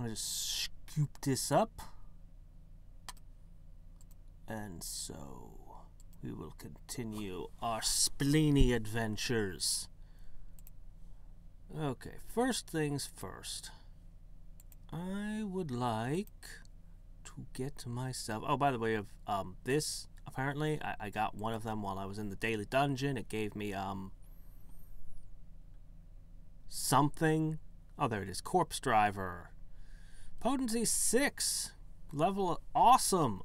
I'm going to scoop this up. And so we will continue our spleeny adventures. Okay, first things first. I would like to get myself... Oh, by the way, of this, apparently, I got one of them while I was in the daily dungeon. It gave me, something. Oh, there it is. Corpse Driver. Potency 6. Level awesome.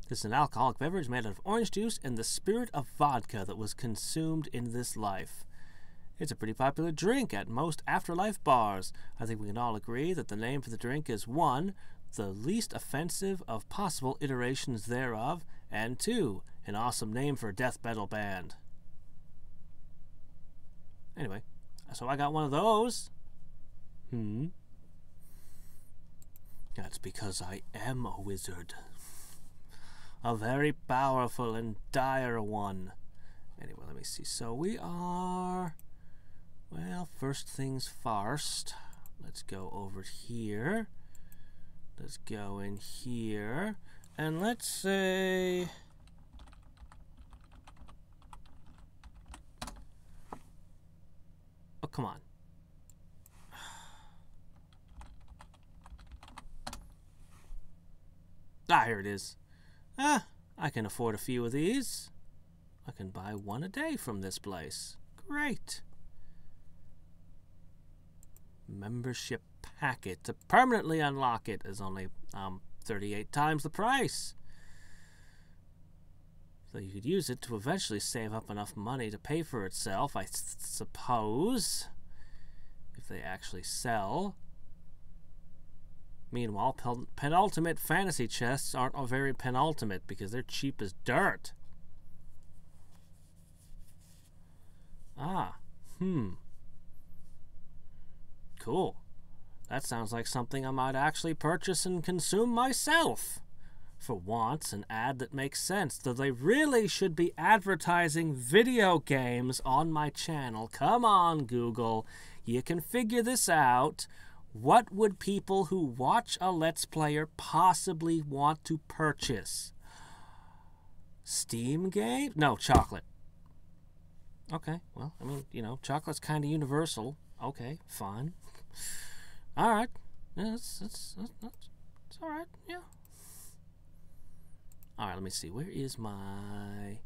This is an alcoholic beverage made out of orange juice and the spirit of vodka that was consumed in this life. It's a pretty popular drink at most afterlife bars. I think we can all agree that the name for the drink is 1, the least offensive of possible iterations thereof, and 2, an awesome name for a death metal band. Anyway, so I got one of those. That's because I am a wizard. A very powerful and dire one. Anyway, let me see. So we are... Well, first things first. Let's go over here. Let's go in here. And let's say... Oh, come on. Ah, here it is. I can afford a few of these. I can buy one a day from this place. Great. Membership packet. To permanently unlock it is only 38 times the price. So you could use it to eventually save up enough money to pay for itself, I suppose. If they actually sell. Meanwhile, penultimate fantasy chests aren't very penultimate because they're cheap as dirt. Cool. That sounds like something I might actually purchase and consume myself. For once, an ad that makes sense, though they really should be advertising video games on my channel. Come on, Google. You can figure this out. What would people who watch a Let's Player possibly want to purchase? Steam game? No, chocolate. Okay, well, I mean, you know, chocolate's kind of universal. Okay, fine. All right. Yeah, it's all right, yeah. All right, let me see. Where is my...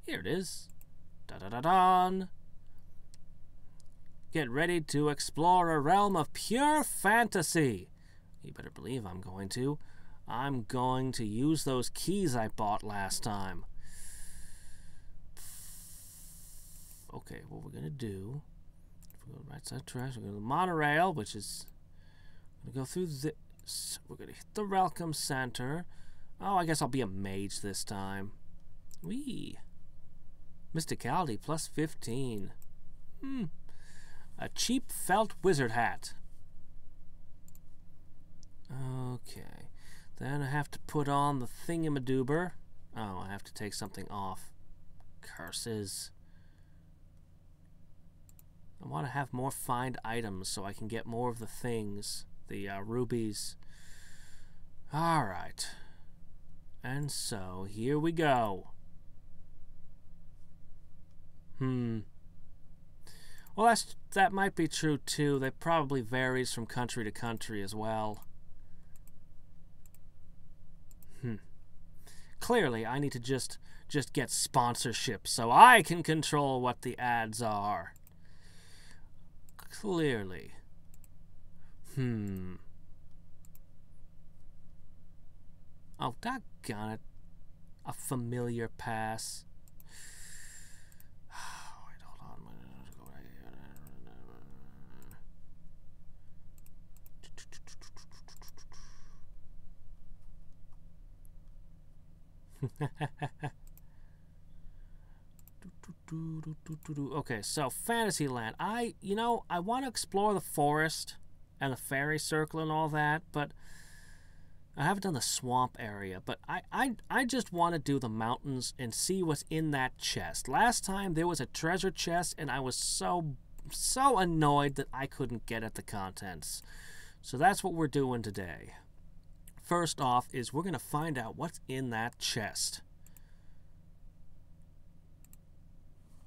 Here it is. Da-da-da-don. Get ready to explore a realm of pure fantasy. You better believe I'm going to. I'm going to use those keys I bought last time. Okay, what we're going to do... If we go to the right side trash, we're going to the monorail, which is... We're going to go through this. We're going to hit the Welcome Center. Oh, I guess I'll be a mage this time. Whee! Mysticality plus 15. A cheap felt wizard hat. Okay. Then I have to put on the thingamadoober. Oh, I have to take something off. Curses. I want to have more find items so I can get more of the things. The rubies. Alright. And so, here we go. Well, that might be true, too. That probably varies from country to country as well. Clearly, I need to just get sponsorship so I can control what the ads are. Clearly. Oh, doggone it. A familiar pass. Wait, hold on. Go right here. Okay, so Fantasyland. I want to explore the forest and the fairy circle and all that, but I haven't done the swamp area, but I just want to do the mountains and see what's in that chest. Last time there was a treasure chest, and I was so so annoyed that I couldn't get at the contents. So that's what we're doing today. First off is we're going to find out what's in that chest.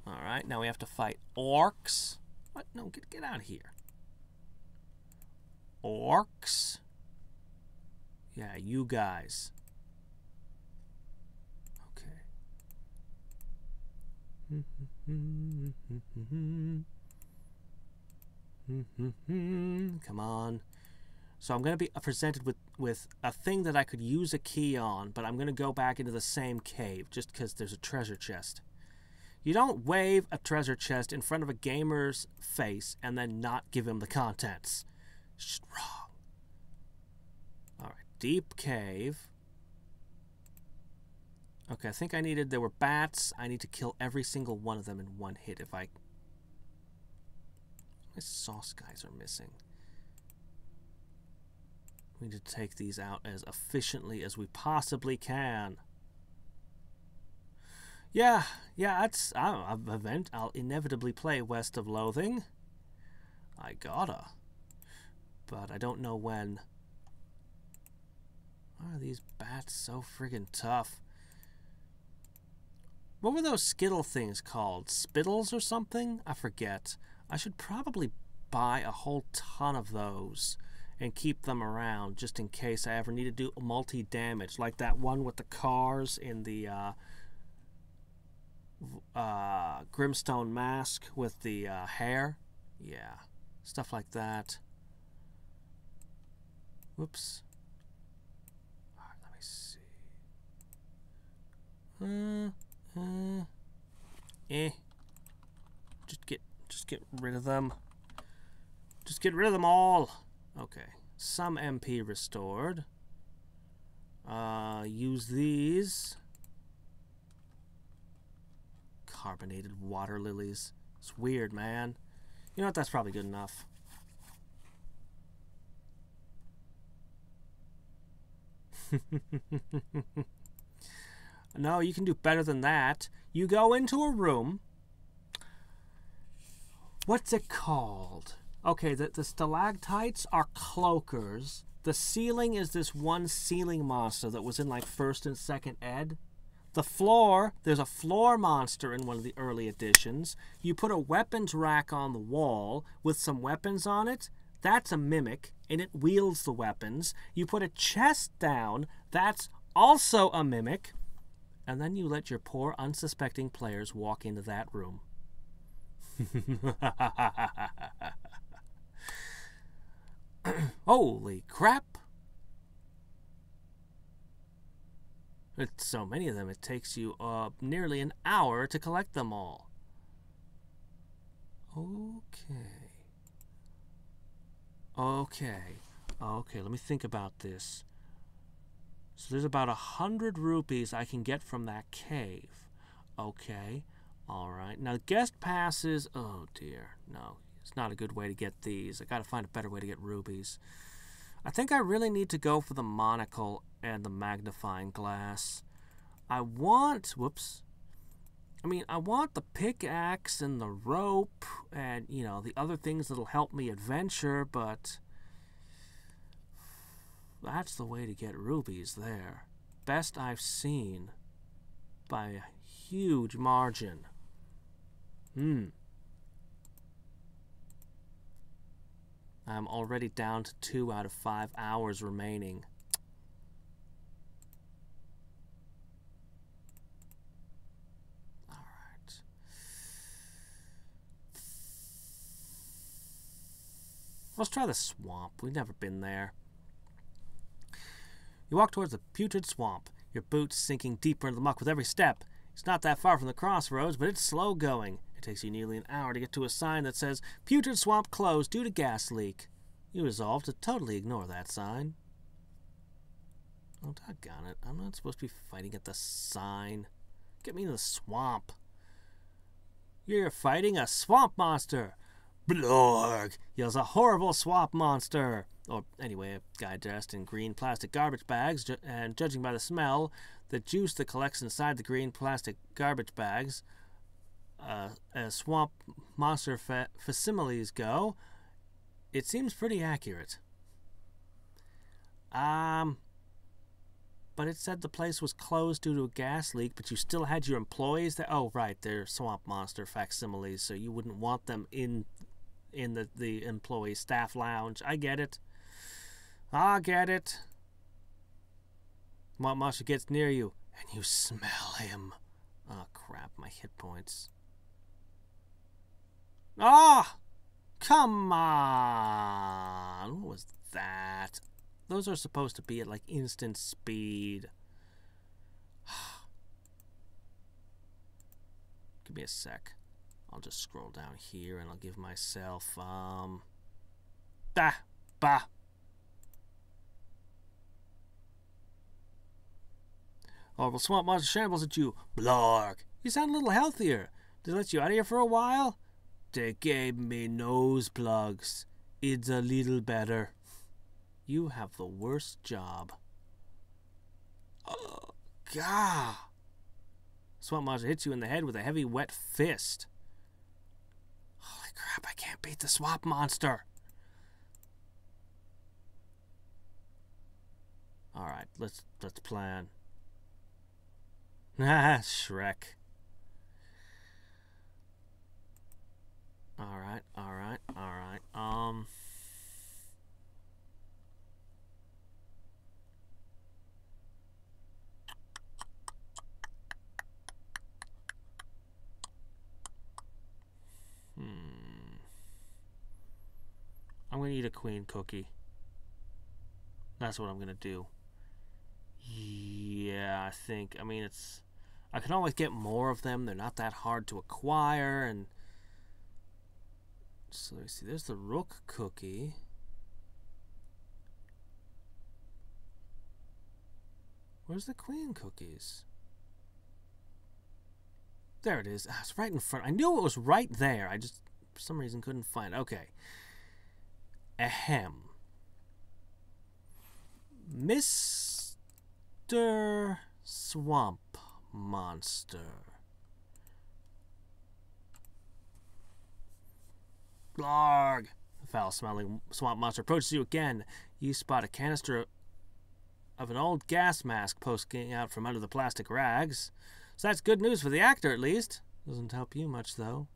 Alright, now we have to fight orcs. What? No, get out of here. Orcs. Yeah, you guys. Okay. Come on. So I'm going to be presented with a thing that I could use a key on, but I'm going to go back into the same cave just because there's a treasure chest. You don't wave a treasure chest in front of a gamer's face and then not give him the contents. It's just wrong. Alright, deep cave. Okay, I think there were bats. I need to kill every single one of them in one hit if I... My sauce guys are missing. We need to take these out as efficiently as we possibly can. Yeah, I'll inevitably play West of Loathing. I gotta. But I don't know when. Why are these bats so friggin' tough? What were those Skittle things called? Spittles or something? I forget. I should probably buy a whole ton of those and keep them around just in case I ever need to do multi-damage, like that one with the cars in the Grimstone Mask with the hair. Yeah, stuff like that. Whoops. Alright, let me see. Just get rid of them. Just get rid of them all. Okay, some MP restored. Use these. Carbonated water lilies. It's weird, man. You know what? That's probably good enough. No, you can do better than that. You go into a room. What's it called? Okay, the stalactites are cloakers. The ceiling is this one ceiling monster that was in like 1st and 2nd ed. The floor, there's a floor monster in one of the early editions. You put a weapons rack on the wall with some weapons on it. That's a mimic, and it wields the weapons. You put a chest down. That's also a mimic. And then you let your poor unsuspecting players walk into that room. Holy crap! It's so many of them, it takes you nearly an hour to collect them all. Okay, let me think about this. So there's about 100 rupees I can get from that cave. Okay, alright. Now guest passes, oh dear, no. It's not a good way to get these. I gotta find a better way to get rubies. I think I really need to go for the monocle and the magnifying glass. I want the pickaxe and the rope and, you know, the other things that'll help me adventure, but that's the way to get rubies there. Best I've seen by a huge margin. I'm already down to 2 out of 5 hours remaining. Alright. Let's try the swamp. We've never been there. You walk towards the putrid swamp, your boots sinking deeper into the muck with every step. It's not that far from the crossroads, but it's slow going. It takes you nearly an hour to get to a sign that says, Putrid Swamp closed due to gas leak. You resolve to totally ignore that sign. Oh, doggone it. I'm not supposed to be fighting at the sign. Get me in the swamp. You're fighting a swamp monster. Blorg! Yells a horrible swamp monster. Or, anyway, a guy dressed in green plastic garbage bags, and judging by the smell, the juice that collects inside the green plastic garbage bags, as swamp monster facsimiles go, it seems pretty accurate. But it said the place was closed due to a gas leak, but you still had your employees there. Oh, right, they're swamp monster facsimiles, so you wouldn't want them in the employee staff lounge. I get it. I get it. Swamp monster gets near you, and you smell him. Oh, crap, my hit points. Ah! Come on! What was that? Those are supposed to be at, like, instant speed. Give me a sec. I'll just scroll down here and I'll give myself, Oh, well, swamp monster shambles at you. Blarg. You sound a little healthier. Did they let you out of here for a while? They gave me nose plugs. It's a little better. You have the worst job. Oh, God. Swamp monster hits you in the head with a heavy, wet fist. Holy crap, I can't beat the swamp monster. Alright, let's plan. Ah, Shrek. Alright. I'm gonna eat a queen cookie. That's what I'm gonna do. Yeah, I mean, I can always get more of them. They're not that hard to acquire, and so let me see. There's the rook cookie. Where's the queen cookies? There it is. It's right in front. I knew it was right there. I just, for some reason, couldn't find it. Okay. Ahem. Mr. Swamp Monster. Blarg! The foul-smelling swamp monster approaches you again. You spot a canister of an old gas mask poking out from under the plastic rags. So that's good news for the actor, at least. Doesn't help you much, though.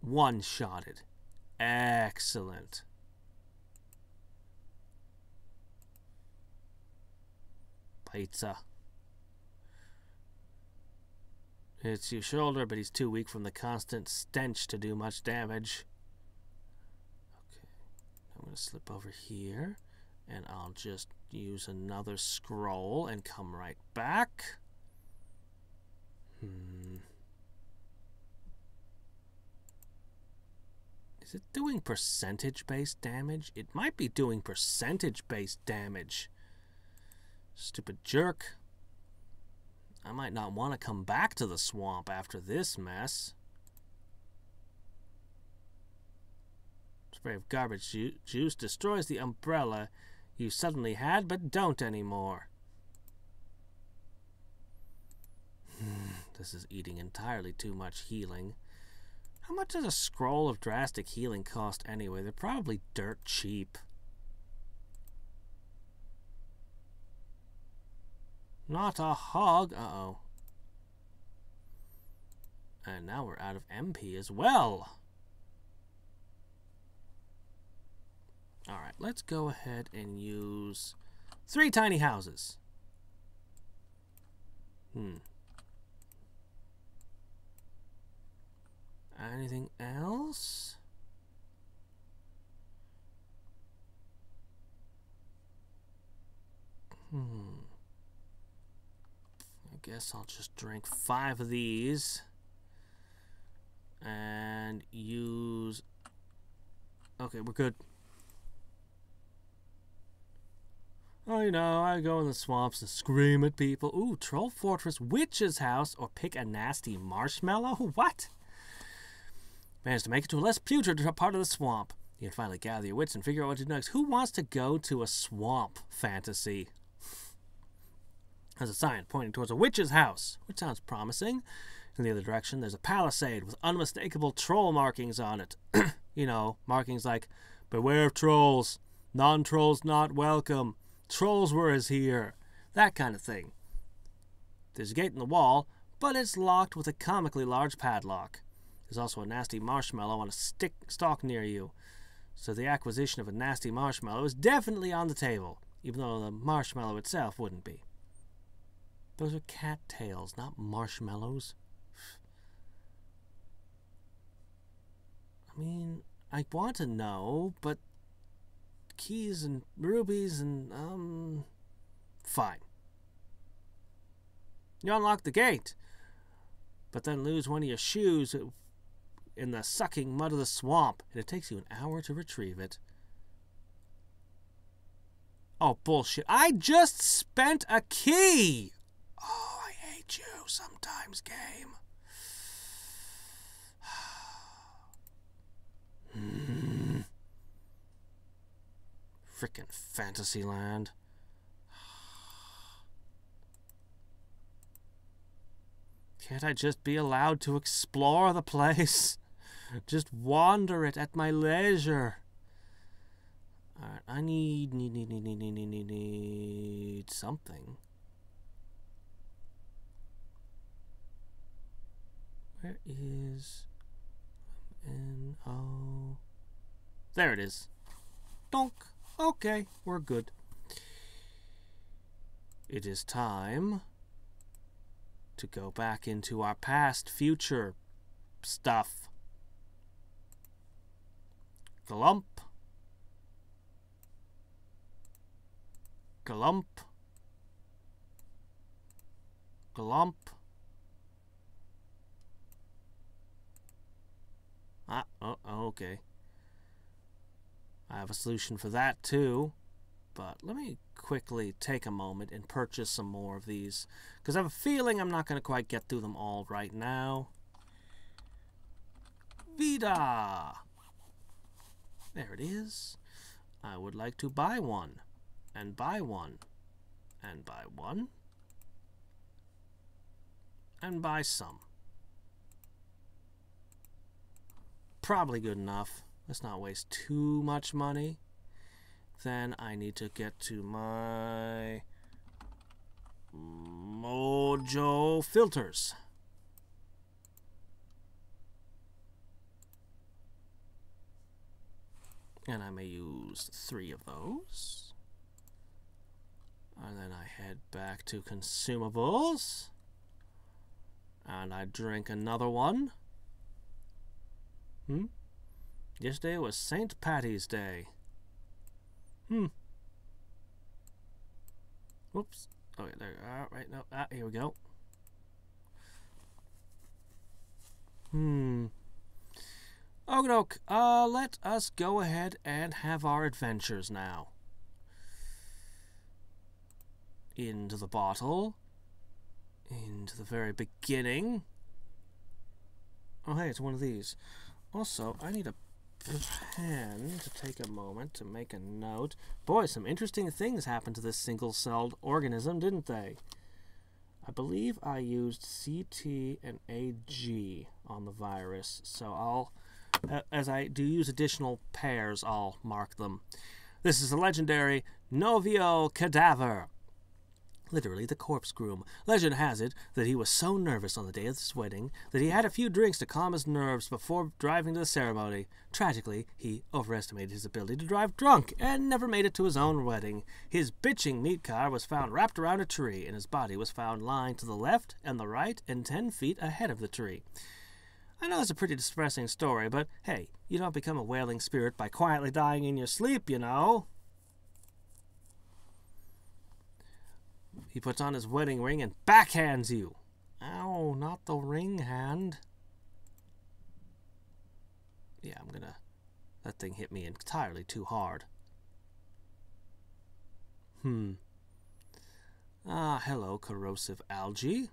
One-shotted. Excellent. Pizza. Hits your shoulder, but he's too weak from the constant stench to do much damage. Okay. I'm going to slip over here, and I'll just use another scroll and come right back. Is it doing percentage-based damage? It might be doing percentage-based damage. Stupid jerk. I might not want to come back to the swamp after this mess. Spray of garbage juice destroys the umbrella you suddenly had, but don't anymore. This is eating entirely too much healing. How much does a scroll of drastic healing cost anyway? They're probably dirt cheap. Not a hog. Uh-oh. And now we're out of MP as well. Alright, let's go ahead and use 3 tiny houses. Anything else? I guess I'll just drink 5 of these and use... Okay, we're good. Oh, you know, I go in the swamps and scream at people. Ooh, Troll Fortress, Witch's House, or pick a nasty marshmallow? What? Managed to make it to a less putrid part of the swamp. You can finally gather your wits and figure out what to do next. Who wants to go to a swamp fantasy? There's a sign pointing towards a witch's house, which sounds promising. In the other direction, there's a palisade with unmistakable troll markings on it. You know, markings like, "Beware of trolls. Non-trolls not welcome. Trolls were as here." That kind of thing. There's a gate in the wall, but it's locked with a comically large padlock. There's also a nasty marshmallow on a stalk near you. So the acquisition of a nasty marshmallow is definitely on the table, even though the marshmallow itself wouldn't be. Those are cat tails, not marshmallows. I mean, I want to know, but keys and rubies and, fine. You unlock the gate, but then lose one of your shoes in the sucking mud of the swamp, and it takes you an hour to retrieve it. Oh, bullshit. I just spent a key! Oh, I hate you sometimes, game. Frickin' Fantasyland. Can't I just be allowed to explore the place? Just wander it at my leisure. Alright, I need something. Where is N-O? There it is. Donk. Okay, we're good. It is time to go back into our past, future stuff. Glump. Glump. Glump. Oh, okay. I have a solution for that too, but let me quickly take a moment and purchase some more of these, because I have a feeling I'm not going to quite get through them all right now. Vida! There it is. I would like to buy one, and buy one, and buy one, and buy some. Probably good enough. Let's not waste too much money. Then I need to get to my Mojo filters. And I may use 3 of those. And then I head back to consumables. And I drink another one. Yesterday was St. Patty's Day. Whoops. Okay, there. Right now. Here we go. Okey-doke. Let us go ahead and have our adventures now. Into the bottle. Into the very beginning. Oh, hey, it's one of these. Also, I need a pen to take a moment to make a note. Boy, some interesting things happened to this single-celled organism, didn't they? I believe I used CT and AG on the virus, so I'll, as I do use additional pairs, I'll mark them. This is a legendary Novio Cadaver. Literally the corpse groom. Legend has it that he was so nervous on the day of his wedding that he had a few drinks to calm his nerves before driving to the ceremony. Tragically, he overestimated his ability to drive drunk and never made it to his own wedding. His bitching meat car was found wrapped around a tree, and his body was found lying to the left and the right and 10 feet ahead of the tree. I know it's a pretty distressing story, but hey, you don't become a wailing spirit by quietly dying in your sleep, you know. He puts on his wedding ring and backhands you. Ow, not the ring hand. Yeah, that thing hit me entirely too hard. Hello, corrosive algae.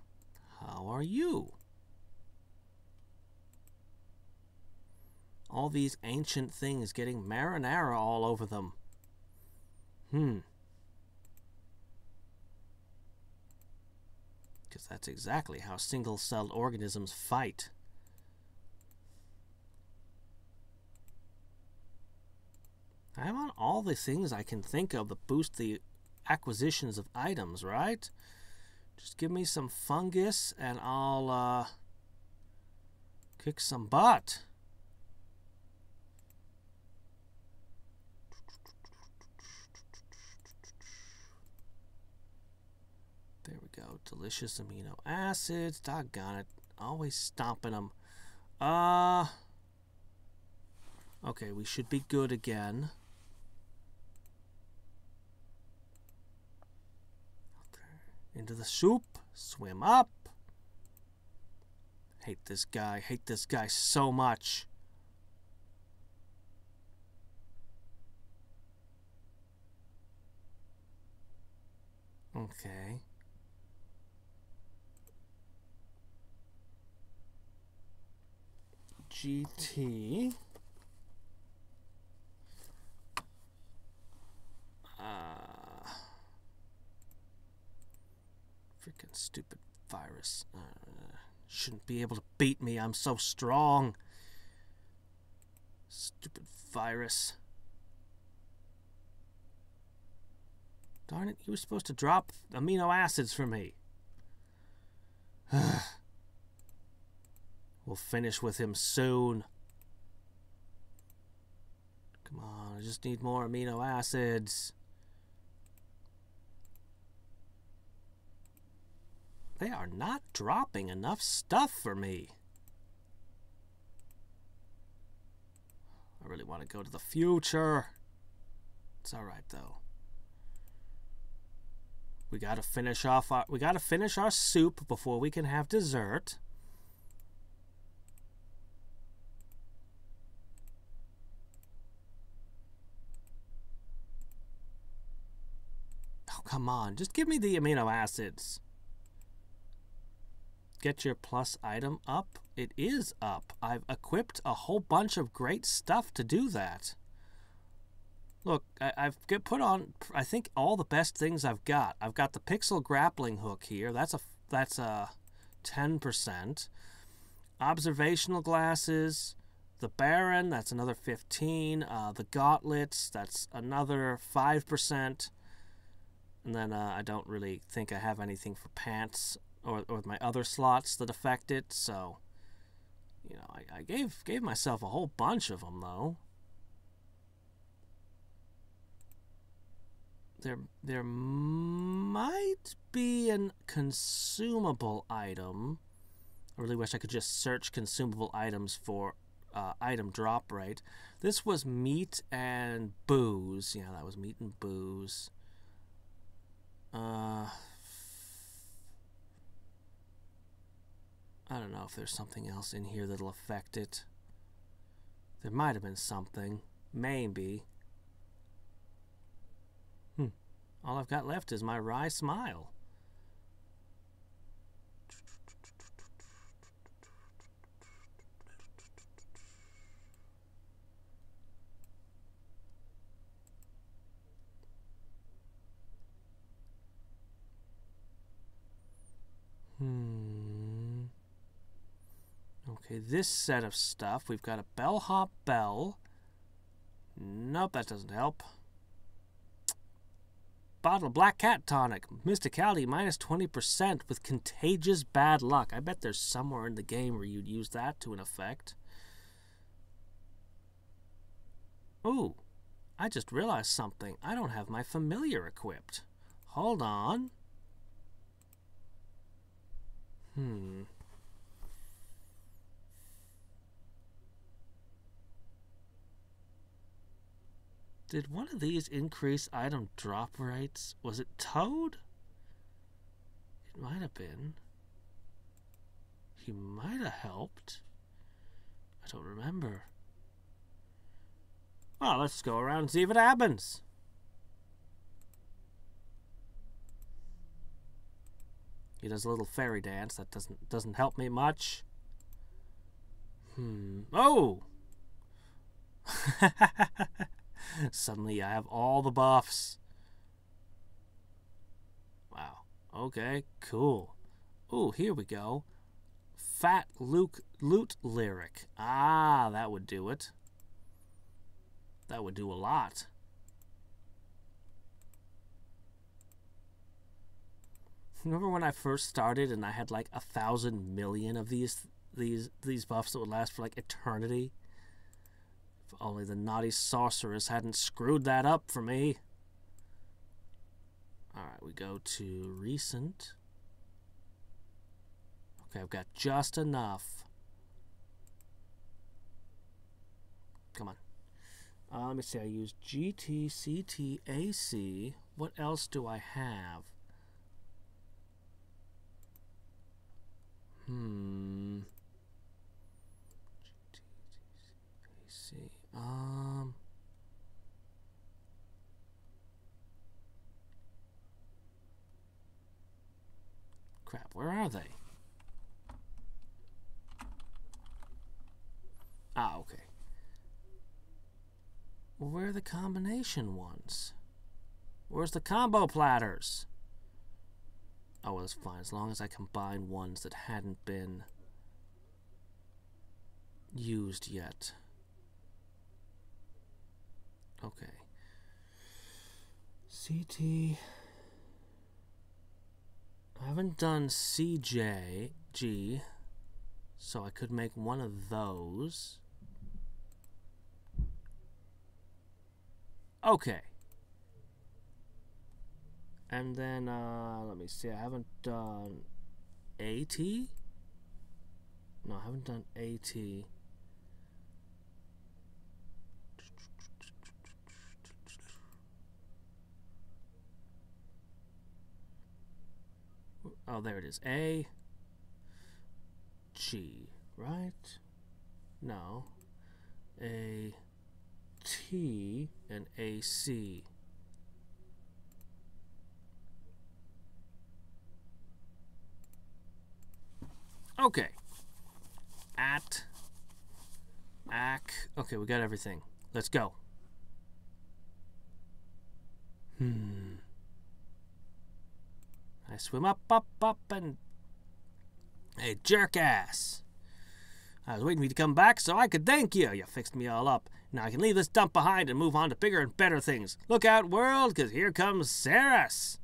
How are you? All these ancient things getting marinara all over them. Because that's exactly how single-celled organisms fight. I want all the things I can think of that boost the acquisitions of items, right? Just give me some fungus and I'll kick some butt. There we go. Delicious amino acids. Doggone it. Always stomping them. Okay, we should be good again. Into the soup. Swim up. Hate this guy. Hate this guy so much. Okay. GT. Freaking stupid virus. Shouldn't be able to beat me. I'm so strong. Stupid virus. Darn it, you were supposed to drop amino acids for me. We'll finish with him soon. Come on, I just need more amino acids. They are not dropping enough stuff for me. I really want to go to the future. It's all right though. We got to finish our soup before we can have dessert. Oh, come on. Just give me the amino acids. Get your plus item up. It is up. I've equipped a whole bunch of great stuff to do that. Look, I've put on, I think, all the best things I've got. I've got the pixel grappling hook here. That's a 10%. Observational glasses. The Baron, that's another 15. The gauntlets, that's another 5%. And then I don't really think I have anything for pants or my other slots that affect it. So, you know, I gave myself a whole bunch of them, though. There might be an consumable item. I really wish I could just search consumable items for item drop rate. This was meat and booze. Yeah, that was meat and booze. I don't know if there's something else in here that'll affect it. There might have been something. Maybe. All I've got left is my wry smile. Okay, this set of stuff. We've got a bellhop bell. Nope, that doesn't help. Bottle of Black Cat Tonic. Mysticality minus 20% with contagious bad luck. I bet there's somewhere in the game where you'd use that to an effect. Ooh, I just realized something. I don't have my familiar equipped. Hold on. Did one of these increase item drop rates? Was it Toad? It might have been. He might have helped. I don't remember. Well, let's go around and see if it happens. He does a little fairy dance. That doesn't help me much. Oh! Suddenly I have all the buffs. Wow. Okay, cool. Ooh, here we go. Fat Luke Loot Lyric. Ah, that would do it. That would do a lot. Remember when I first started and I had like 1,000 million of these buffs that would last for like eternity? If only the naughty sorceress hadn't screwed that up for me. Alright, we go to recent. Okay, I've got just enough. Come on. Let me see, I use GT, CT, AC. What else do I have? AC. Crap, where are they? Ah, okay. Well, where are the combination ones? Where's the combo platters? Oh, well, that's fine. As long as I combine ones that hadn't been used yet. Okay. CT. I haven't done CJG, so I could make one of those. Okay. And then, let me see, I haven't done AT? No, I haven't done AT. Oh, there it is. A, G, right? No. A, T, and AC. Okay. At, ac. Okay, we got everything. Let's go. I swim up, and... Hey, jerk-ass. I was waiting for you to come back so I could thank you. You fixed me all up. Now I can leave this dump behind and move on to bigger and better things. Look out, world, because here comes Saras.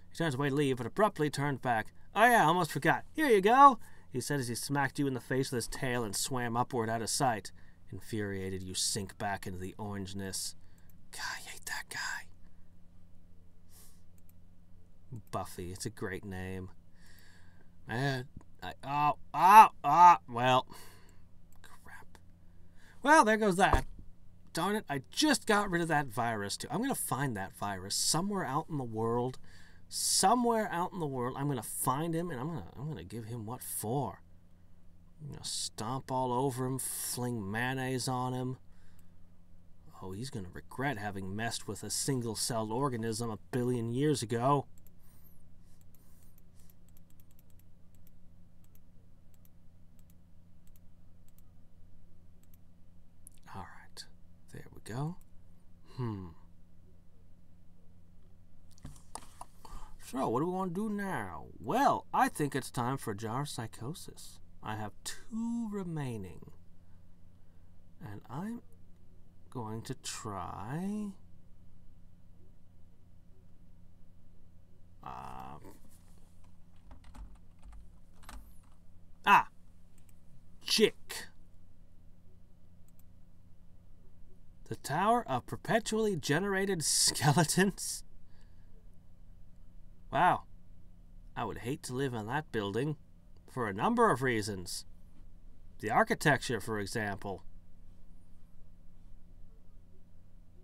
He turns away to leave, but abruptly turned back. Oh yeah, I almost forgot. Here you go, he said as he smacked you in the face with his tail and swam upward out of sight. Infuriated, you sink back into the orangeness. God, I hate that guy. Buffy, it's a great name. Man, well, crap. Well, there goes that. Darn it, I just got rid of that virus, too. I'm going to find that virus somewhere out in the world. Somewhere out in the world, I'm going to find him, and I'm going to give him what for. I'm going to stomp all over him, fling mayonnaise on him. Oh, he's going to regret having messed with a single-celled organism 1 billion years ago. There we go. So, what do we want to do now? Well, I think it's time for Jar Psychosis. I have 2 remaining. And I'm going to try... Chick. The Tower of Perpetually Generated Skeletons? Wow. I would hate to live in that building for a number of reasons. The architecture, for example.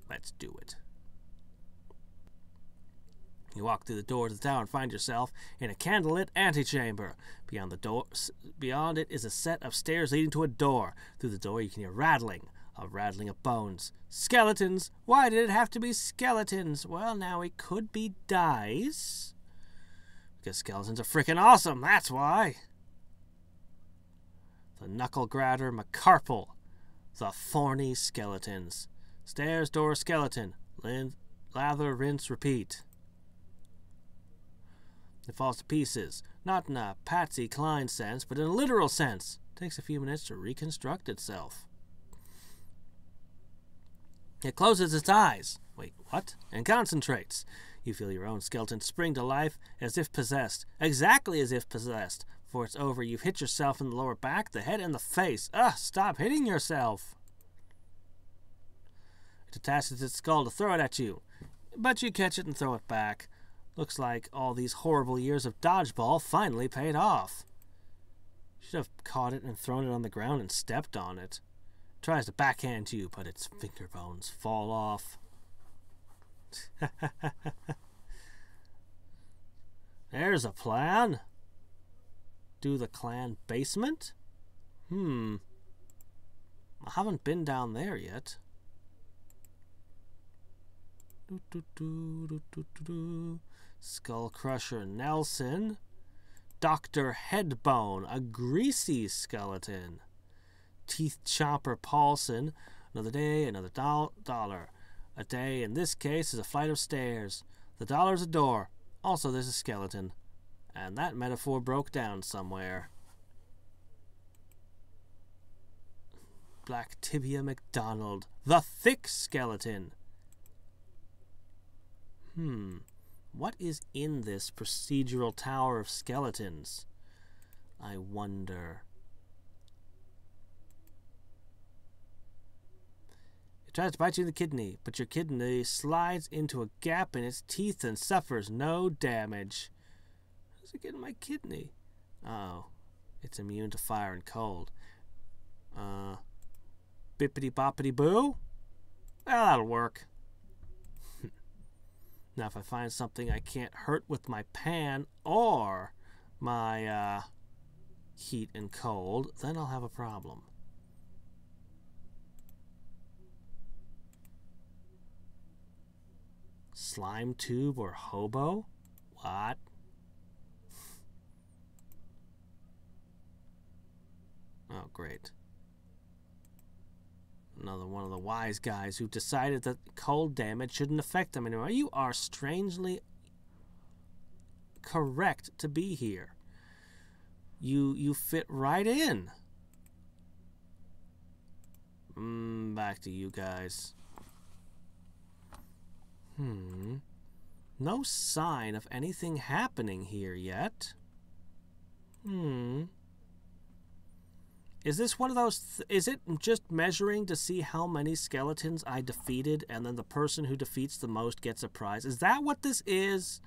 Let's do it. You walk through the door to the tower and find yourself in a candlelit antechamber. Beyond it is a set of stairs leading to a door. Through the door you can hear rattling of bones. Skeletons? Why did it have to be skeletons? Well, now it could be dice. Because skeletons are freaking awesome, that's why. The knuckle-gratter McCarple. The thorny skeletons. Stairs, door, skeleton. Lather, rinse, repeat. It falls to pieces, not in a Patsy Cline sense, but in a literal sense. It takes a few minutes to reconstruct itself. It closes its eyes. Wait, what? And concentrates. You feel your own skeleton spring to life as if possessed. Exactly as if possessed. Before it's over, you've hit yourself in the lower back, the head, and the face. Ugh, stop hitting yourself. It attaches its skull to throw it at you. But you catch it and throw it back. Looks like all these horrible years of dodgeball finally paid off. You should have caught it and thrown it on the ground and stepped on it. It tries to backhand you, but its finger bones fall off. There's a plan. Do the clan basement? I haven't been down there yet. Skull Crusher Nelson. Dr. Headbone, a greasy skeleton. Teeth Chomper Paulson. Another day, another dollar. A day, in this case, is a flight of stairs. The dollar's a door. Also, there's a skeleton. And that metaphor broke down somewhere. Black Tibia McDonald. The thick skeleton. What is in this procedural tower of skeletons? I wonder. It tries to bite you in the kidney, but your kidney slides into a gap in its teeth and suffers no damage. How does it get in my kidney? Oh, it's immune to fire and cold. Bippity boppity boo? Well, that'll work. Now, if I find something I can't hurt with my pan or my heat and cold, then I'll have a problem. Slime tube or hobo? What? Oh, great. Another one of the wise guys who decided that cold damage shouldn't affect them anymore. You are strangely correct to be here. You fit right in. Back to you guys. No sign of anything happening here yet. Is this one of those... is it just measuring to see how many skeletons I defeated and then the person who defeats the most gets a prize? Is that what this is?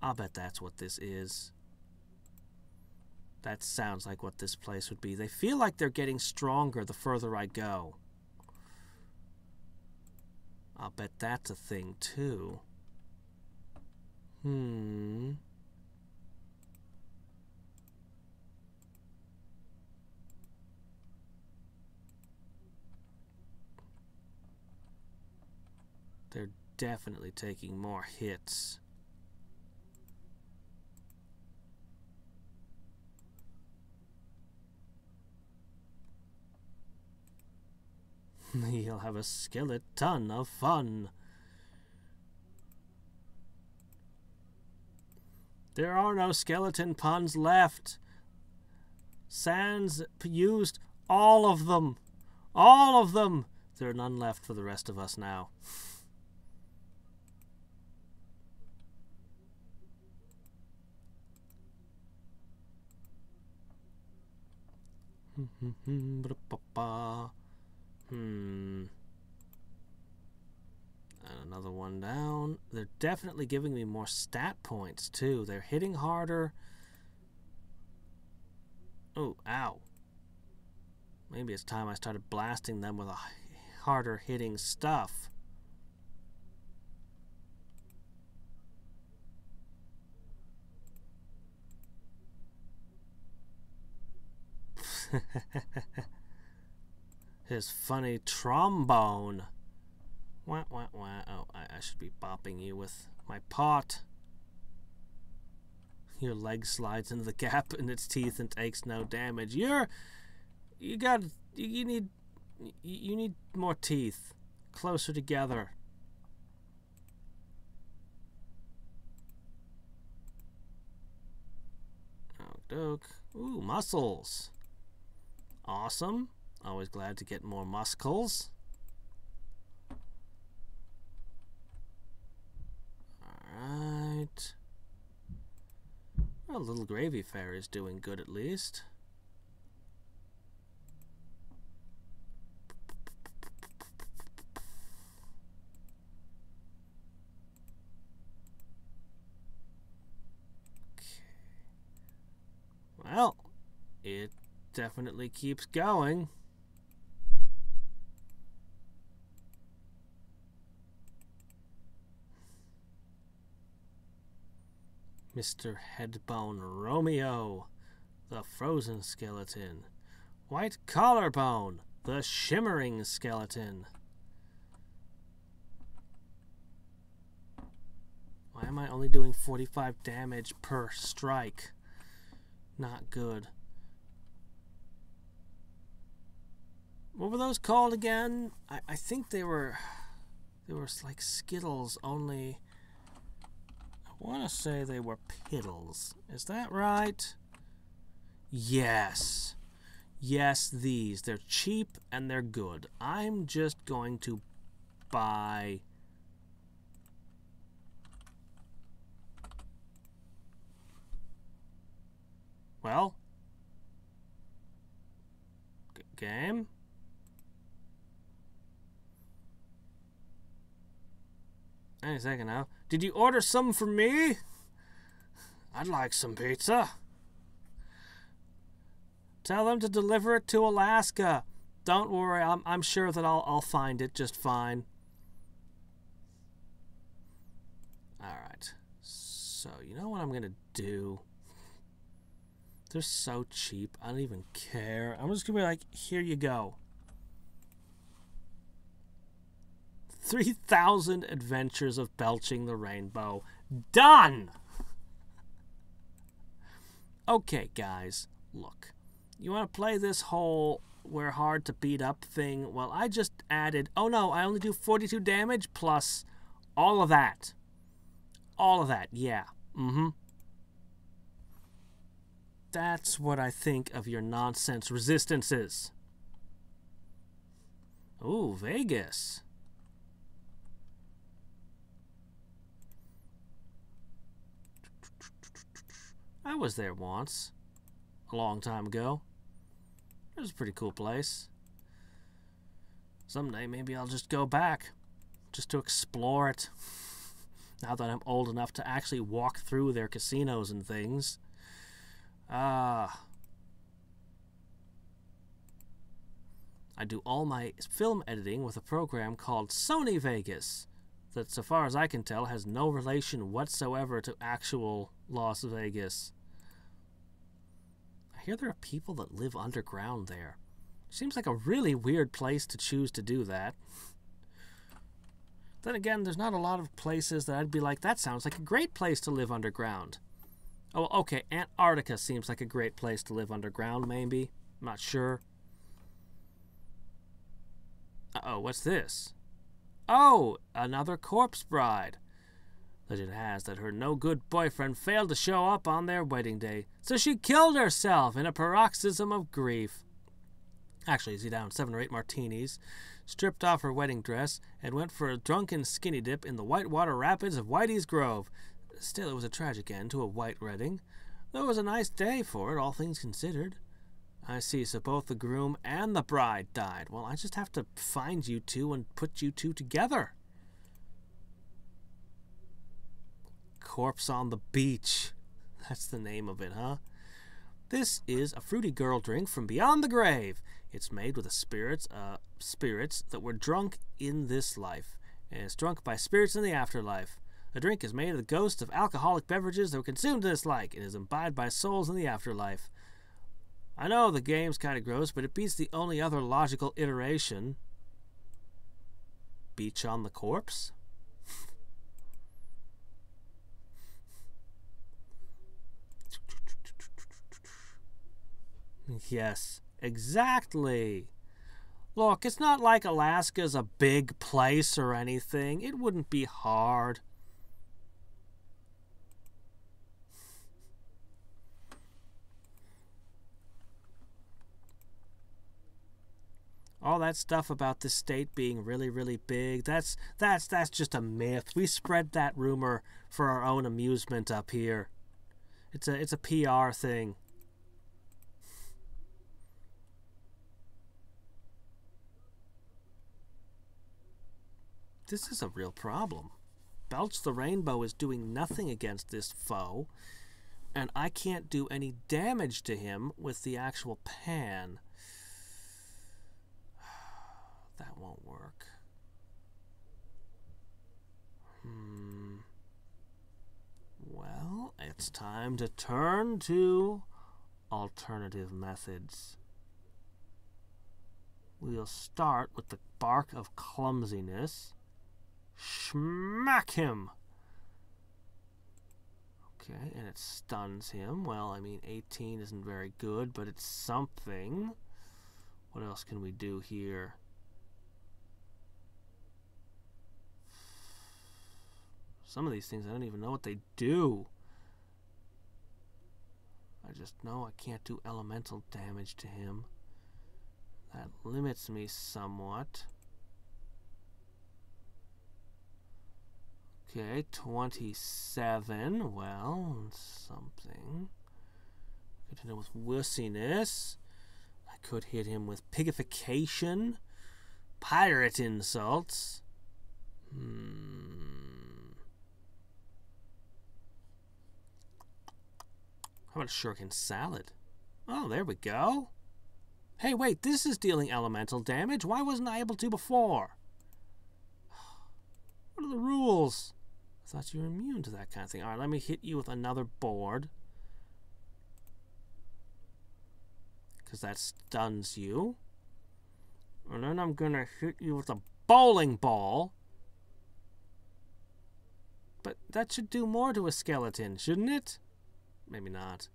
I'll bet that's what this is. That sounds like what this place would be. They feel like they're getting stronger the further I go. I'll bet that's a thing, too. They're definitely taking more hits. You'll have a skeleton of fun. There are no skeleton puns left. Sans used all of them. All of them. There are none left for the rest of us now. And another one down. They're definitely giving me more stat points, too. They're hitting harder. Oh, ow. Maybe it's time I started blasting them with a harder hitting stuff. His funny trombone. Wah, wah, wah. Oh, I should be bopping you with my pot. Your leg slides into the gap in its teeth and takes no damage. You need more teeth. Closer together. Doke. Ooh, muscles. Awesome. Always glad to get more muscles. Alright. Well, little gravy fairy's doing good at least. Well, it definitely keeps going. Mr. Headbone Romeo, the frozen skeleton. White Collarbone, the shimmering skeleton. Why am I only doing 45 damage per strike? Not good. What were those called again? I think they were like Skittles, only I want to say they were Piddles. Is that right? Yes. Yes, these. They're cheap and they're good. I'm just going to buy... Well? Game? Any second now. Did you order some for me? I'd like some pizza. Tell them to deliver it to Alaska. Don't worry, I'm sure that I'll find it just fine. Alright. So, you know what I'm gonna do? They're so cheap, I don't even care. I'm just gonna be like, here you go. 3,000 adventures of belching the rainbow. Done! Okay, guys, look. You want to play this whole we're hard to beat up thing? Well, I just added... Oh, no, I only do 42 damage plus all of that. All of that, yeah. Mm-hmm. That's what I think of your nonsense resistances. Ooh, Vegas. I was there once. A long time ago. It was a pretty cool place. Someday maybe I'll just go back. Just to explore it. Now that I'm old enough to actually walk through their casinos and things. I do all my film editing with a program called Sony Vegas that, so far as I can tell, has no relation whatsoever to actual Las Vegas. I hear there are people that live underground there. Seems like a really weird place to choose to do that. Then again, there's not a lot of places that I'd be like, that sounds like a great place to live underground. Oh, okay, Antarctica seems like a great place to live underground, maybe. I'm not sure. Uh-oh, what's this? Oh, another corpse bride. Legend has that her no-good boyfriend failed to show up on their wedding day, so she killed herself in a paroxysm of grief. Actually, she downed 7 or 8 martinis, stripped off her wedding dress, and went for a drunken skinny dip in the whitewater rapids of Whitey's Grove. Still, it was a tragic end to a white wedding, though it was a nice day for it, all things considered. I see, so both the groom and the bride died. Well, I just have to find you two and put you two together. Corpse on the Beach. That's the name of it, huh? This is a fruity girl drink from beyond the grave. It's made with the spirits that were drunk in this life, and it's drunk by spirits in the afterlife. The drink is made of the ghosts of alcoholic beverages that were consumed in this life. It is imbibed by souls in the afterlife. I know the game's kind of gross, but it beats the only other logical iteration. Beach on the corpse? Yes, exactly. Look, it's not like Alaska's a big place or anything. It wouldn't be hard. All that stuff about the state being really, really big, that's just a myth. We spread that rumor for our own amusement up here. It's a PR thing. This is a real problem. Belch the Rainbow is doing nothing against this foe, and I can't do any damage to him with the actual pan. That won't work. Well, it's time to turn to alternative methods. We'll start with the Bark of Clumsiness. Smack him! Okay, and it stuns him. Well, I mean, 18 isn't very good, but it's something. What else can we do here? Some of these things, I don't even know what they do. I just know I can't do elemental damage to him. That limits me somewhat. Okay, 27. Well, something. I could hit him with wussiness. I could hit him with pigification. Pirate insults. How about a shuriken salad? Oh, there we go. Hey, wait, this is dealing elemental damage. Why wasn't I able to before? What are the rules? I thought you were immune to that kind of thing. All right, let me hit you with another board. Because that stuns you. And then I'm going to hit you with a bowling ball. But that should do more to a skeleton, shouldn't it? Maybe not.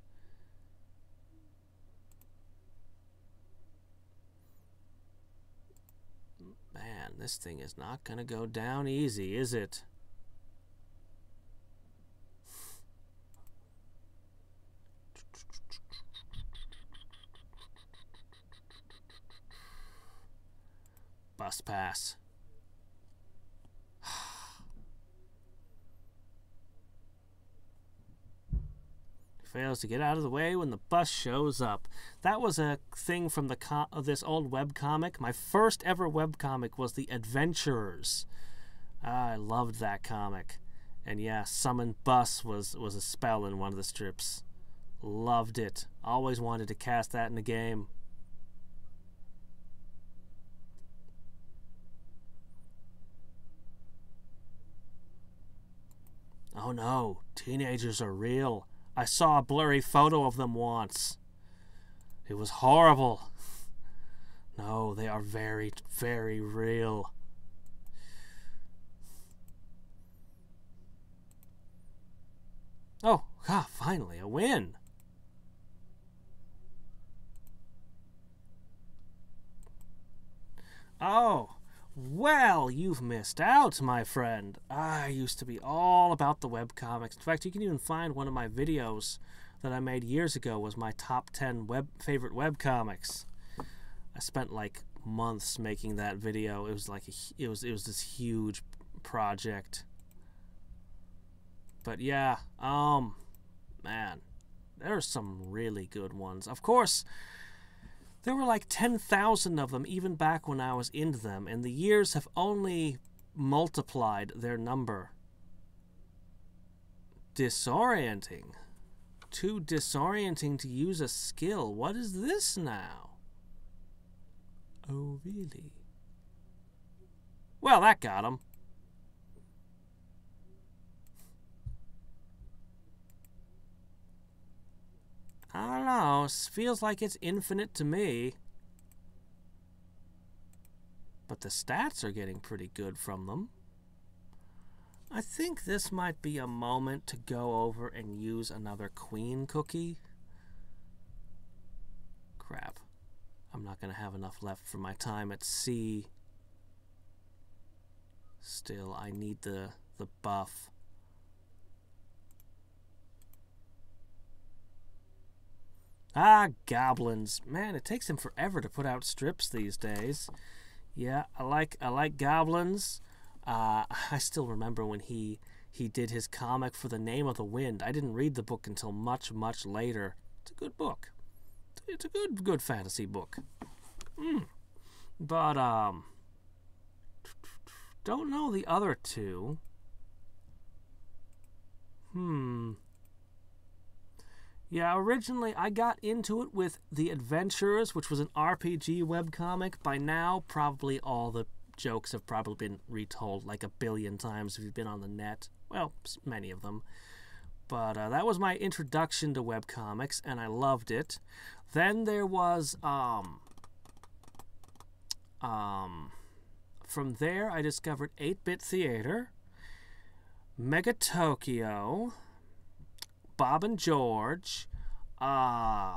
Man, this thing is not going to go down easy, is it? Bus pass. Fails to get out of the way when the bus shows up. That was a thing from this old webcomic. My first ever webcomic was The Adventurers. I loved that comic. And yeah, Summon Bus was a spell in one of the strips. Loved it. Always wanted to cast that in the game. Oh no, teenagers are real. I saw a blurry photo of them once. It was horrible. No, they are very, very real. Oh, God, finally, a win. Oh, well, you've missed out, my friend. I used to be all about the webcomics. In fact, you can even find one of my videos that I made years ago was my top 10 favorite webcomics. I spent like months making that video. It was like it was this huge project. But yeah, man, there are some really good ones. Of course, there were like 10,000 of them even back when I was into them, and the years have only multiplied their number. Disorienting. Too disorienting to use a skill. What is this now? Oh, really? Well, that got him. I don't know. It feels like it's infinite to me. But the stats are getting pretty good from them. I think this might be a moment to go over and use another queen cookie. Crap. I'm not going to have enough left for my time at sea. Still, I need the buff. Ah, goblins. Man, it takes him forever to put out strips these days. Yeah, I like goblins. I still remember when he did his comic for The Name of the Wind. I didn't read the book until much, much later. It's a good book. It's a good fantasy book. But don't know the other two. Yeah, originally I got into it with The Adventurers, which was an RPG webcomic. By now, probably all the jokes have probably been retold like a billion times if you've been on the net. Well, many of them. But that was my introduction to webcomics, and I loved it. Then there was, from there I discovered 8-Bit Theater, Mega Tokyo, Bob and George. I'm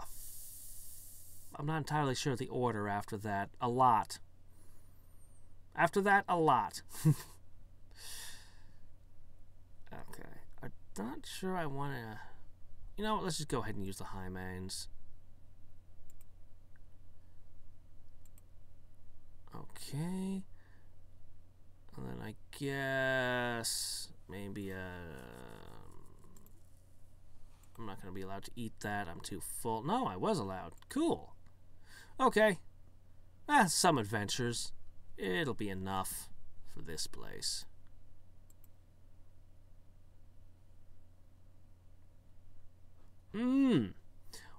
not entirely sure the order after that. A lot. After that, a lot. Okay. I'm not sure I want to... You know what? Let's just go ahead and use the high mains. Okay. And then I guess maybe I'm not going to be allowed to eat that. I'm too full. No, I was allowed. Cool. Okay. Some adventures. It'll be enough for this place.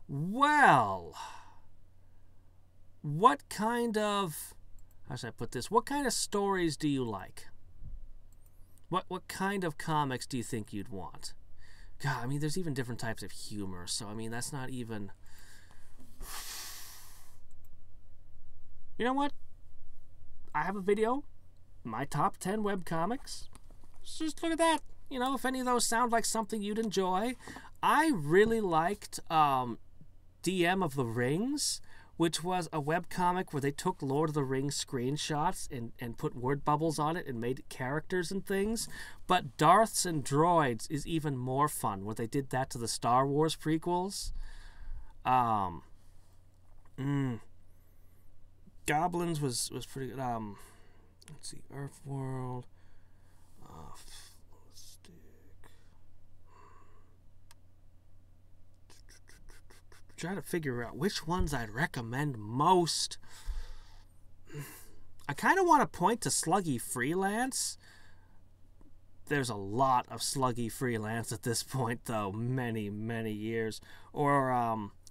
Well, what kind of... How should I put this? What kind of stories do you like? What kind of comics do you think you'd want? God, I mean, there's even different types of humor, so, I mean, that's not even... You know what? I have a video, my top 10 webcomics. Just look at that. You know, if any of those sound like something you'd enjoy. I really liked DM of the Rings, which was a webcomic where they took Lord of the Rings screenshots and put word bubbles on it and made characters and things. But Darths and Droids is even more fun, where they did that to the Star Wars prequels. Goblins was pretty good. Let's see, Earthworld. Trying to figure out which ones I'd recommend most. I kind of want to point to Sluggy Freelance. There's a lot of Sluggy Freelance at this point, though. Many, many years. Or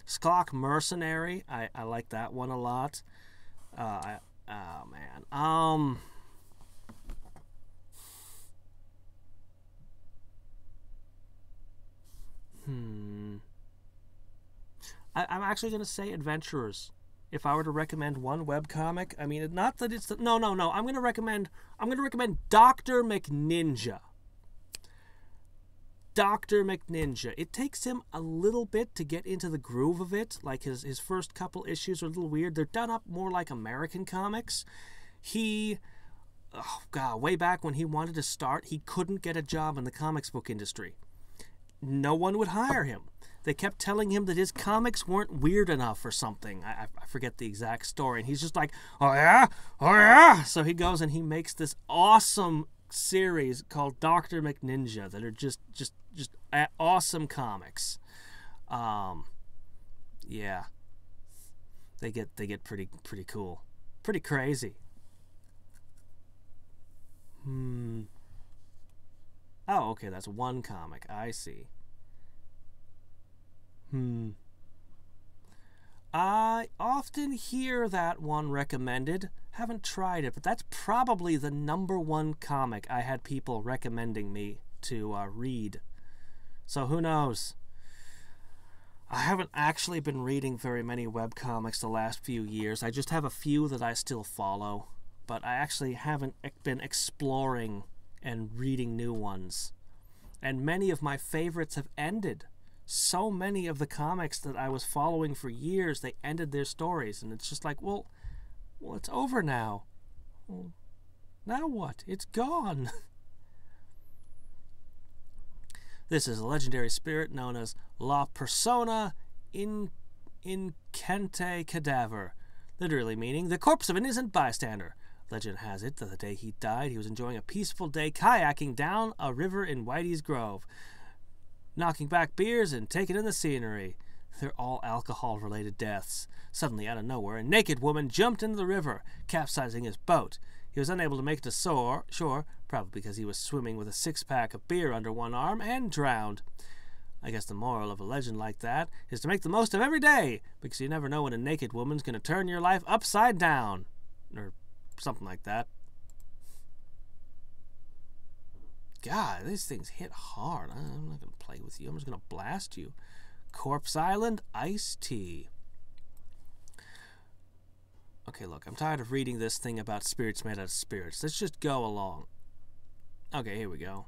Sklock Mercenary. I like that one a lot. Oh, man. I'm actually going to say Adventurers. If I were to recommend one webcomic, I mean, not that it's... No. I'm going to recommend Dr. McNinja. Dr. McNinja. It takes him a little bit to get into the groove of it. Like, his first couple issues are a little weird. They're done up more like American comics. He... Oh, God, way back when he wanted to start, he couldn't get a job in the comics book industry. No one would hire him. They kept telling him that his comics weren't weird enough or something. I forget the exact story. And he's just like, oh yeah? Oh yeah? So he goes and he makes this awesome series called Dr. McNinja that are just awesome comics. Yeah. They get pretty cool. Pretty crazy. Oh, okay, that's one comic. I see. I often hear that one recommended. Haven't tried it, but that's probably the #1 comic I had people recommending me to read. So who knows? I haven't actually been reading very many webcomics the last few years. I just have a few that I still follow, but I actually haven't been exploring and reading new ones. And many of my favorites have ended. So many of the comics that I was following for years, they ended their stories, and it's just like, well, it's over now. Well, now what? It's gone. This is a legendary spirit known as La Persona incente cadaver, literally meaning the corpse of an innocent bystander. Legend has it that the day he died, he was enjoying a peaceful day kayaking down a river in Whitey's Grove, knocking back beers and taking in the scenery. They're all alcohol-related deaths. Suddenly, out of nowhere, a naked woman jumped into the river, capsizing his boat. He was unable to make it to shore, probably because he was swimming with a six-pack of beer under one arm, and drowned. I guess the moral of a legend like that is to make the most of every day, because you never know when a naked woman's going to turn your life upside down. Or something like that. God, these things hit hard. I'm not going to play with you. I'm just going to blast you. Corpse Island iced tea. Okay, look, I'm tired of reading this thing about spirits made out of spirits. Let's just go along. Okay, here we go.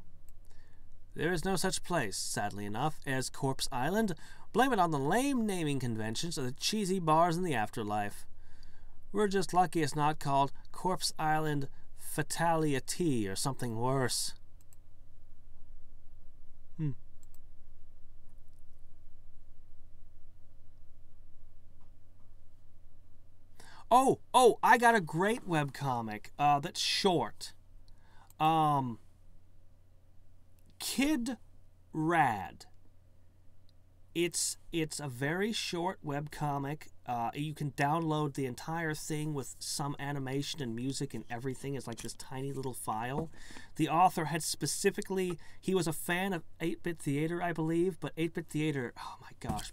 There is no such place, sadly enough, as Corpse Island. Blame it on the lame naming conventions of the cheesy bars in the afterlife. We're just lucky it's not called Corpse Island Fatalia Tea or something worse. Oh, I got a great webcomic that's short. Kid Rad. It's a very short webcomic. You can download the entire thing with some animation and music and everything. It's like this tiny little file. The author had specifically, he was a fan of 8-bit theater, I believe, but 8-bit theater, oh my gosh,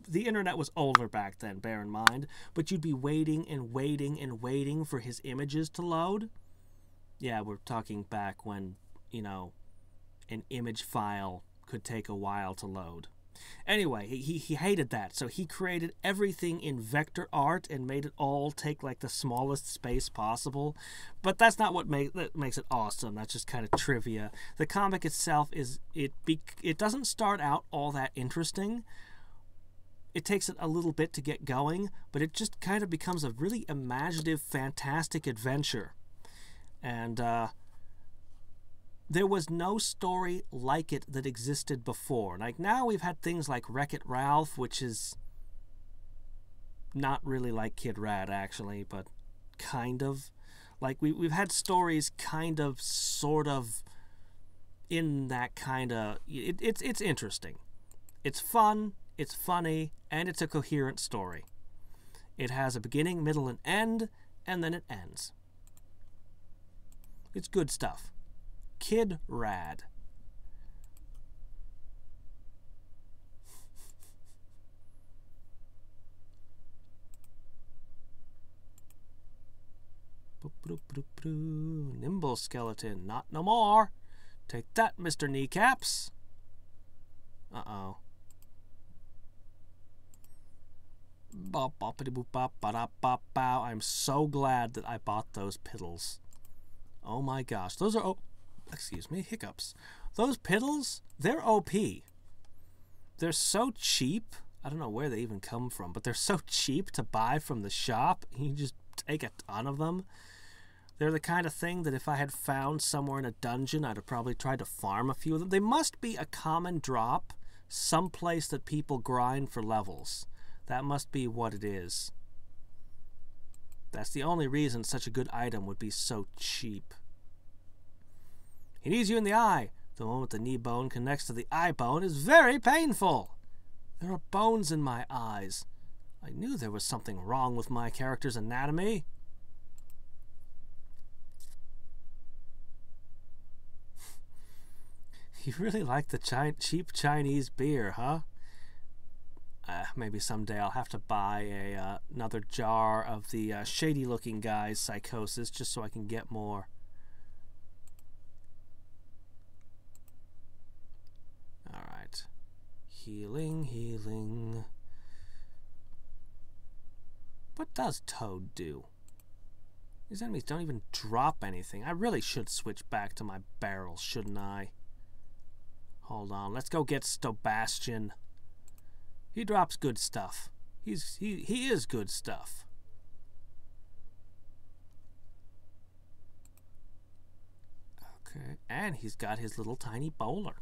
the internet was older back then, bear in mind, but you'd be waiting and waiting and waiting for his images to load. Yeah, we're talking back when, you know, an image file could take a while to load. Anyway, he hated that, so he created everything in vector art and made it all take like the smallest space possible. But that's not what makes it awesome. That's just kind of trivia. The comic itself it doesn't start out all that interesting. It takes it a little bit to get going, but it just kind of becomes a really imaginative, fantastic adventure. And there was no story like it that existed before. Like now we've had things like Wreck-It Ralph, which is not really like Kid Rad actually, but kind of. Like we've had stories kind of, sort of, in that kind of. It's interesting. It's fun. It's funny, and it's a coherent story. It has a beginning, middle, and end, and then it ends. It's good stuff. Kid Rad. Nimble skeleton, not no more. Take that, Mr. Kneecaps. Uh-oh. I'm so glad that I bought those piddles. Oh my gosh, those are excuse me, hiccups. Those piddles, they're OP. They're so cheap. I don't know where they even come from, but they're so cheap to buy from the shop. You just take a ton of them. They're the kind of thing that if I had found somewhere in a dungeon, I'd have probably tried to farm a few of them. They must be a common drop someplace that people grind for levels. That must be what it is. That's the only reason such a good item would be so cheap. He needs you in the eye. The moment the knee bone connects to the eye bone is very painful. There are bones in my eyes. I knew there was something wrong with my character's anatomy. You really like the cheap Chinese beer, huh? Maybe someday I'll have to buy another jar of the shady-looking guy's Psychosis just so I can get more. Alright. Healing, healing. What does Toad do? These enemies don't even drop anything. I really should switch back to my barrels, shouldn't I? Hold on, let's go get Stobastian. He drops good stuff. He is good stuff. Okay, and he's got his little tiny bowler.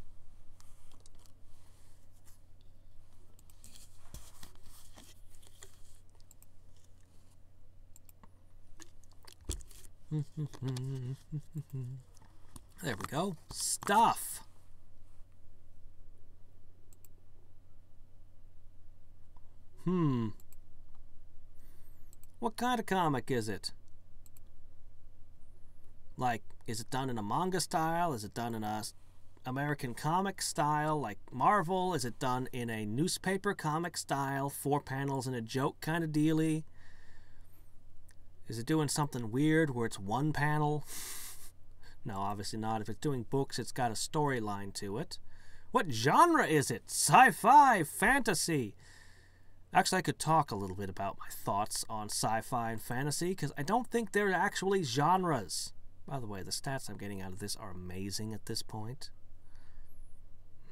There we go. Stuff. What kind of comic is it? Like, is it done in a manga style? Is it done in a American comic style like Marvel? Is it done in a newspaper comic style, 4 panels and a joke kind of dealy? Is it doing something weird where it's 1 panel? No, obviously not. If it's doing books, it's got a storyline to it. What genre is it? Sci-fi? Fantasy? Actually, I could talk a little bit about my thoughts on sci-fi and fantasy, because I don't think they're actually genres. By the way, the stats I'm getting out of this are amazing at this point.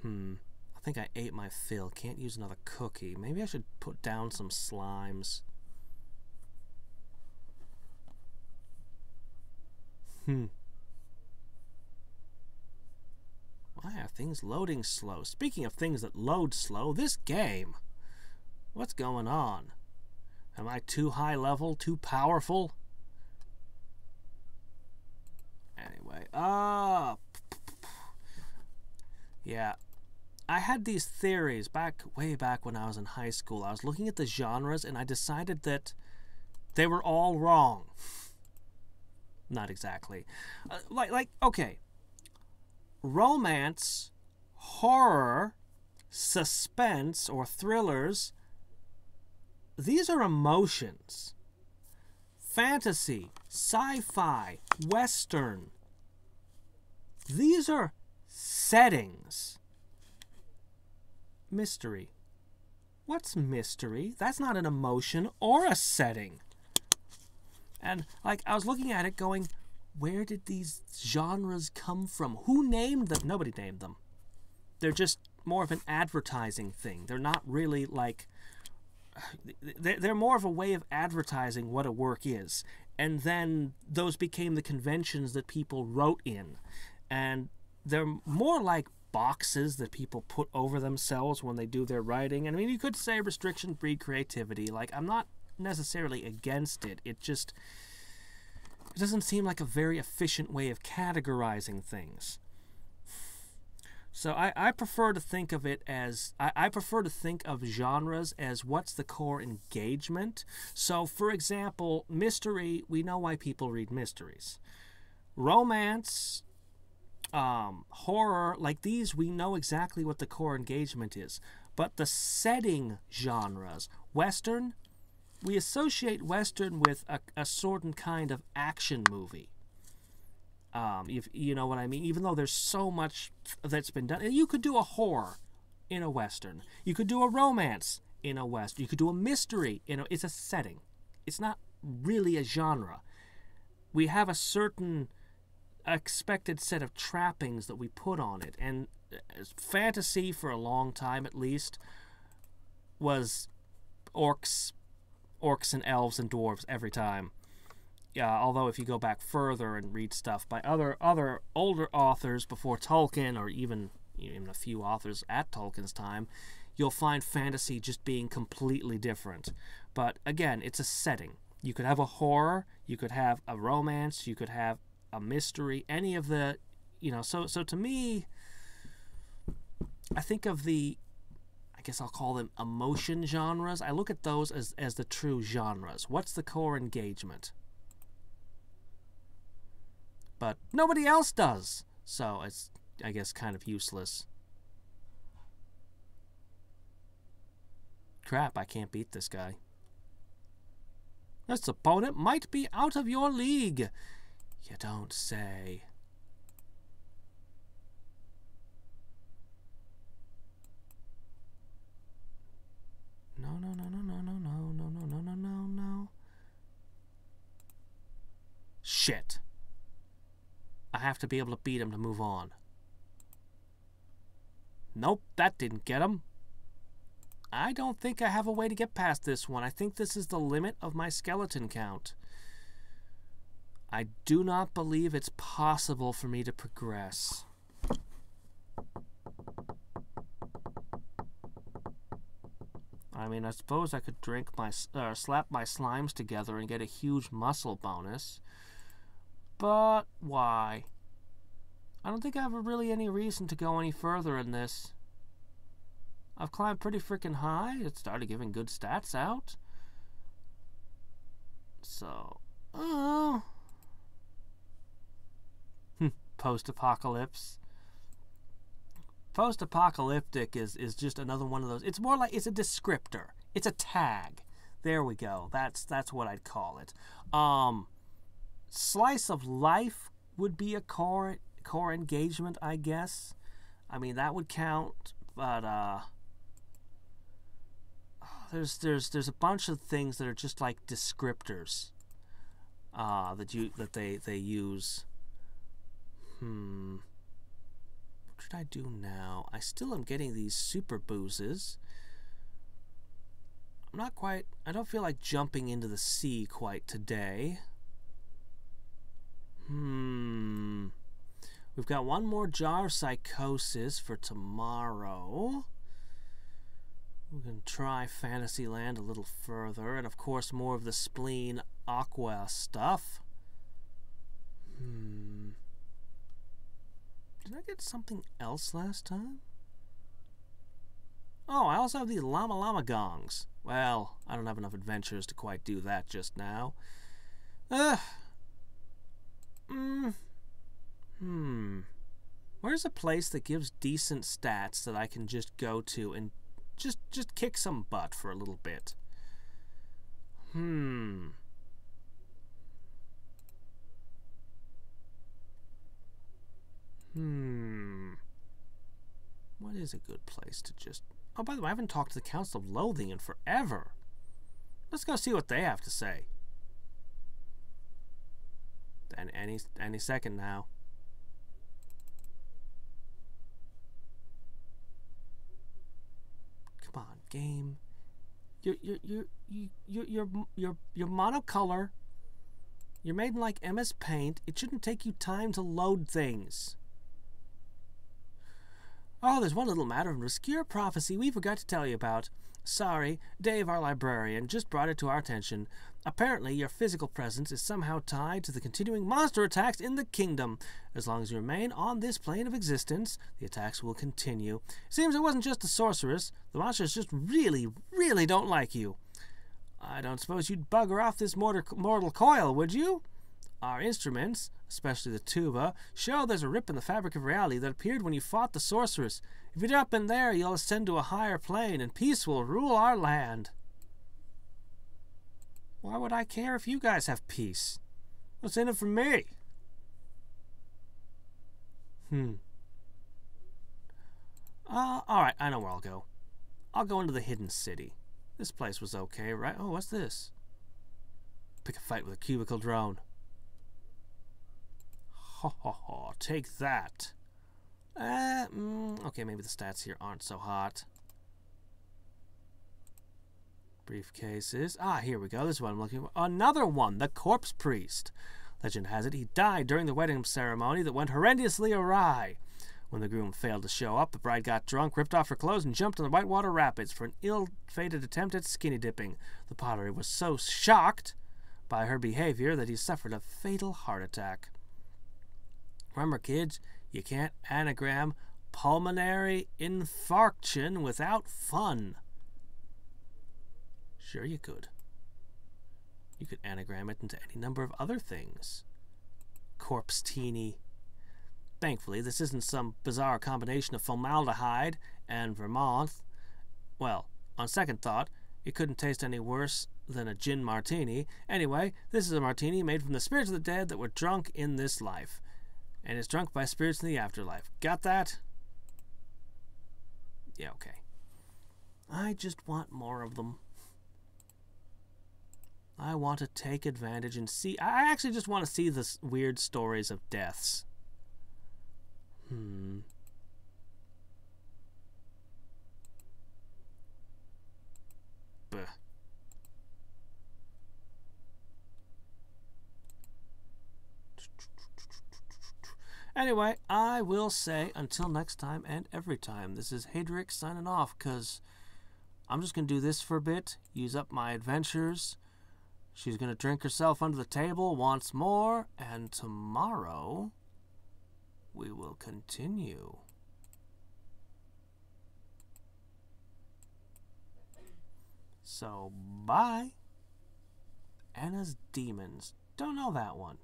I think I ate my fill. Can't use another cookie. Maybe I should put down some slimes. Why are things loading slow? Speaking of things that load slow, this game. What's going on? Am I too high level, too powerful? Anyway, yeah. I had these theories way back when I was in high school. I was looking at the genres and I decided that they were all wrong. Not exactly. Okay. Romance, horror, suspense, or thrillers, these are emotions. Fantasy, sci-fi, western, these are settings. Mystery. What's mystery? That's not an emotion or a setting. And, like, I was looking at it going, where did these genres come from? Who named them? Nobody named them. They're just more of an advertising thing. They're not really, like... They're more of a way of advertising what a work is. And then those became the conventions that people wrote in. And they're more like boxes that people put over themselves when they do their writing. And I mean, you could say restriction breed creativity. Like, I'm not necessarily against it. It doesn't seem like a very efficient way of categorizing things. So I prefer to think of it as, I prefer to think of genres as what's the core engagement. So, for example, mystery, we know why people read mysteries. Romance, horror, like these, we know exactly what the core engagement is. But the setting genres, Western, we associate Western with a certain kind of action movie. You know what I mean? Even though there's so much that's been done. You could do a horror in a Western. You could do a romance in a Western. You could do a mystery. It's a setting. It's not really a genre. We have a certain expected set of trappings that we put on it. And fantasy, for a long time at least, was orcs and elves and dwarves every time. Although if you go back further and read stuff by other older authors before Tolkien, or even a few authors at Tolkien's time, you'll find fantasy just being completely different. But again, it's a setting. You could have a horror, you could have a romance, you could have a mystery, any of the, so to me, I think of the, I guess I'll call them emotion genres. I look at those as the true genres. What's the core engagement? But nobody else does, so it's, I guess, kind of useless. Crap, I can't beat this guy. This opponent might be out of your league. You don't say. No. Shit. I have to be able to beat him to move on. Nope, that didn't get him. I don't think I have a way to get past this one. I think this is the limit of my skeleton count. I do not believe it's possible for me to progress. I mean, I suppose I could slap my slimes together and get a huge muscle bonus. But why? I don't think I have really any reason to go any further in this. I've climbed pretty freaking high. It started giving good stats out. So, post-apocalypse. Post-apocalyptic is just another one of those. It's more like, it's a descriptor. It's a tag. There we go. That's what I'd call it. Slice of life would be a core engagement, I guess. I mean, that would count, but there's a bunch of things that are just like descriptors that they use. What should I do now? I still am getting these super boozes. I don't feel like jumping into the sea quite today. We've got one more jar of psychosis for tomorrow. We can try Fantasyland a little further, and of course more of the spleen aqua stuff. Did I get something else last time? Oh, I also have these llama gongs. Well, I don't have enough adventures to quite do that just now. Where's a place that gives decent stats that I can just go to and just kick some butt for a little bit? What is a good place to just... Oh, by the way, I haven't talked to the Council of Loathing in forever. Let's go see what they have to say. And any second now. Come on, game. You're monocolor. You're made in like MS Paint. It shouldn't take you time to load things. Oh, there's one little matter of an obscure prophecy we forgot to tell you about. Sorry, Dave, our librarian, just brought it to our attention. Apparently, your physical presence is somehow tied to the continuing monster attacks in the kingdom. As long as you remain on this plane of existence, the attacks will continue. Seems it wasn't just the sorceress. The monsters just really, really don't like you. I don't suppose you'd bugger off this mortal coil, would you? Our instruments, especially the tuba, show there's a rip in the fabric of reality that appeared when you fought the sorceress. If you drop in there, you'll ascend to a higher plane, and peace will rule our land. Why would I care if you guys have peace? What's in it for me? Alright, I know where I'll go. I'll go into the hidden city. This place was okay, right? Oh, what's this? Pick a fight with a cubicle drone. Take that. Okay, maybe the stats here aren't so hot. Briefcases. Here we go. This is what I'm looking for. Another one, the Corpse Priest. Legend has it he died during the wedding ceremony that went horrendously awry. When the groom failed to show up, the bride got drunk, ripped off her clothes, and jumped in the Whitewater Rapids for an ill-fated attempt at skinny dipping. The pottery was so shocked by her behavior that he suffered a fatal heart attack. Remember, kids, you can't anagram pulmonary infarction without fun. Sure you could. You could anagram it into any number of other things. Corpse-teeny. Thankfully, this isn't some bizarre combination of formaldehyde and Vermouth. Well, on second thought, it couldn't taste any worse than a gin martini. Anyway, this is a martini made from the spirits of the dead that were drunk in this life. And is drunk by spirits in the afterlife. Got that? Yeah, okay. I just want more of them. I want to take advantage and see... I actually just want to see the weird stories of deaths. Buh. Anyway, I will say until next time and every time, this is Hadriex signing off, because I'm just going to do this for a bit, use up my adventures, She's going to drink herself under the table once more, and tomorrow we will continue. So, bye. Anna's Demons. Don't know that one.